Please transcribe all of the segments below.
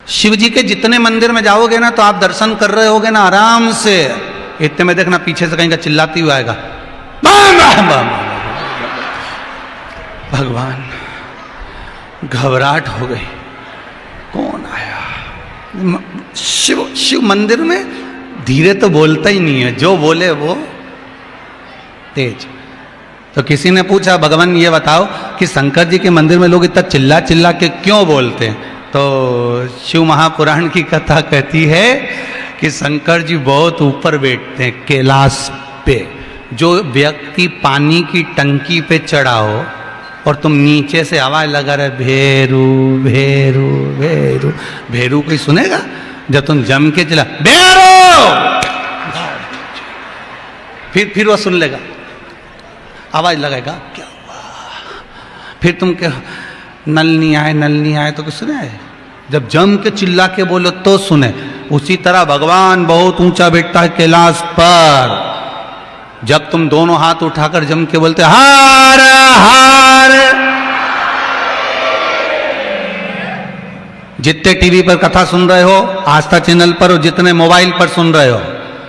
शिव जी के जितने मंदिर में जाओगे ना तो आप दर्शन कर रहे होगे ना आराम से, इतने में देखना पीछे से कहीं का चिल्लाती हुआ आएगा, बाम बाम बाम। भगवान, घबराहट हो गई, कौन आया? शिव मंदिर में धीरे तो बोलता ही नहीं है, जो बोले वो तेज। तो किसी ने पूछा, भगवान ये बताओ कि शंकर जी के मंदिर में लोग इतना चिल्ला चिल्ला के क्यों बोलते हैं? तो शिव महापुराण की कथा कहती है कि शंकर जी बहुत ऊपर बैठते हैं कैलाश पे। जो व्यक्ति पानी की टंकी पे चढ़ा हो और तुम नीचे से आवाज लगा रहे भेरू भेरू भेरू, भेरू कोई सुनेगा? जब तुम जम के चला भेरू, फिर वो सुन लेगा, आवाज लगाएगा क्या हुआ। फिर तुम क्या नल नहीं आए तो कुछ सुने? जब जम के चिल्ला के बोलो तो सुने। उसी तरह भगवान बहुत ऊंचा बैठता है कैलाश पर। जब तुम दोनों हाथ उठाकर जम के बोलते हार हार, जितने टीवी पर कथा सुन रहे हो आस्था चैनल पर, और जितने मोबाइल पर सुन रहे हो,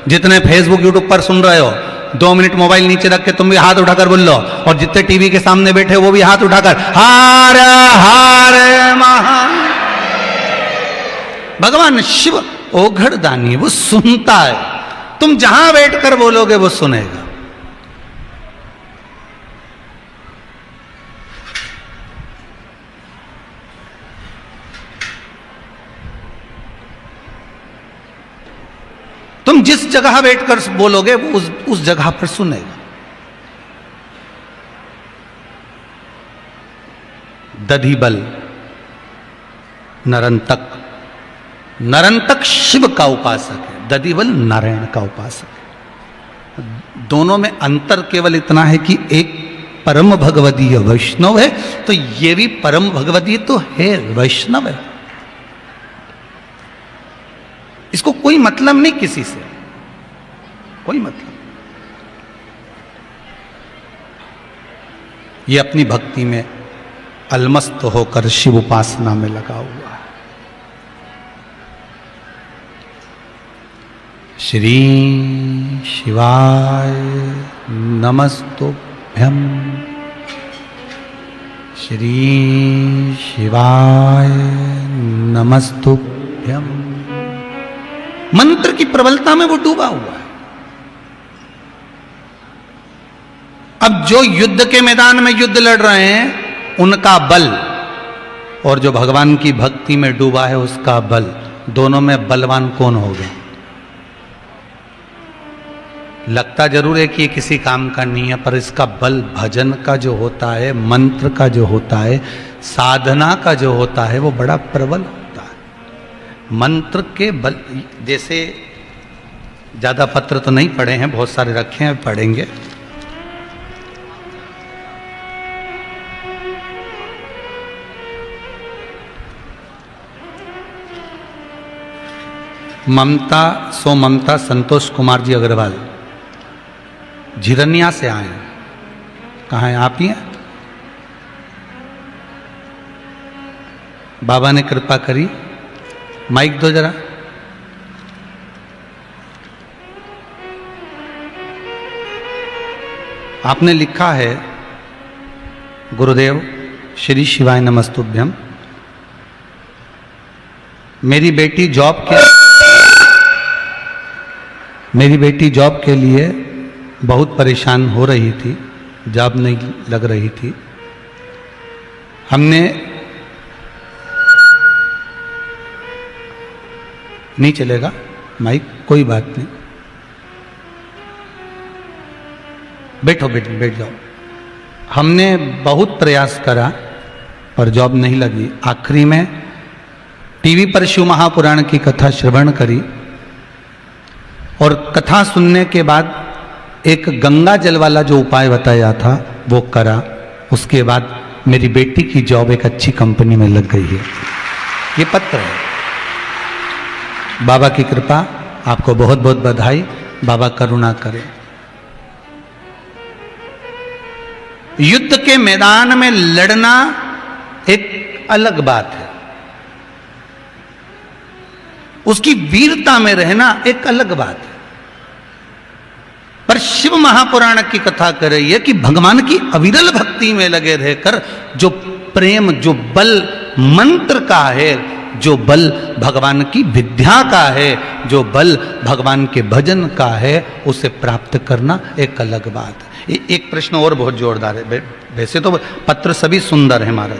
जितने फेसबुक यूट्यूब पर सुन रहे हो, 2 मिनट मोबाइल नीचे रख के तुम भी हाथ उठाकर बोल लो। और जितने टीवी के सामने बैठे वो भी हाथ उठाकर हार हार महा। भगवान शिव ओघड़ दानी, वो सुनता है। तुम जहां बैठकर बोलोगे वो सुनेगा। तुम जिस जगह बैठकर बोलोगे वो उस जगह पर सुनेगा। दधिबल नरंतक, नरंतक शिव का उपासक है, दधिबल नारायण का उपासक है। दोनों में अंतर केवल इतना है कि एक परम भगवदीय वैष्णव है, तो ये भी परम भगवदीय तो है, वैष्णव है। इसको कोई मतलब नहीं किसी से, कोई मतलब। ये अपनी भक्ति में अलमस्त होकर शिव उपासना में लगा हुआ है। श्री शिवाय नमस्तुभ्यं, श्री शिवाय नमस्तुभ्यं। मंत्र की प्रबलता में वो डूबा हुआ है। अब जो युद्ध के मैदान में युद्ध लड़ रहे हैं उनका बल, और जो भगवान की भक्ति में डूबा है उसका बल, दोनों में बलवान कौन होगा? लगता जरूर है कि ये किसी काम का नहीं है, पर इसका बल भजन का जो होता है, मंत्र का जो होता है, साधना का जो होता है, वो बड़ा प्रबल होता है। मंत्र के बल, जैसे ज्यादा पत्र तो नहीं पढ़े हैं, बहुत सारे रखे हैं, पढ़ेंगे। ममता संतोष कुमार जी अग्रवाल झिरनिया से आए हैं। कहाँ हैं? आप ही हैं? बाबा ने कृपा करी, माइक दो जरा। आपने लिखा है, गुरुदेव श्री शिवाय नमस्तुभ्यम, मेरी बेटी जॉब के लिए बहुत परेशान हो रही थी, जॉब नहीं लग रही थी। हमने नहीं चलेगा माइक, कोई बात नहीं, बैठ जाओ। हमने बहुत प्रयास करा पर जॉब नहीं लगी। आखिरी में टीवी पर शिव महापुराण की कथा श्रवण करी, और कथा सुनने के बाद एक गंगा जल वाला जो उपाय बताया था वो करा। उसके बाद मेरी बेटी की जॉब एक अच्छी कंपनी में लग गई है। ये पत्र है। बाबा की कृपा, आपको बहुत बहुत बधाई। बाबा करुणा करें। युद्ध के मैदान में लड़ना एक अलग बात है, उसकी वीरता में रहना एक अलग बात है। पर शिव महापुराण की कथा कर रही है कि भगवान की अविरल भक्ति में लगे रहकर जो प्रेम, जो बल मंत्र का है, जो बल भगवान की विद्या का है, जो बल भगवान के भजन का है, उसे प्राप्त करना एक अलग बात है। एक प्रश्न और बहुत जोरदार है। वैसे तो पत्र सभी सुंदर है महाराज,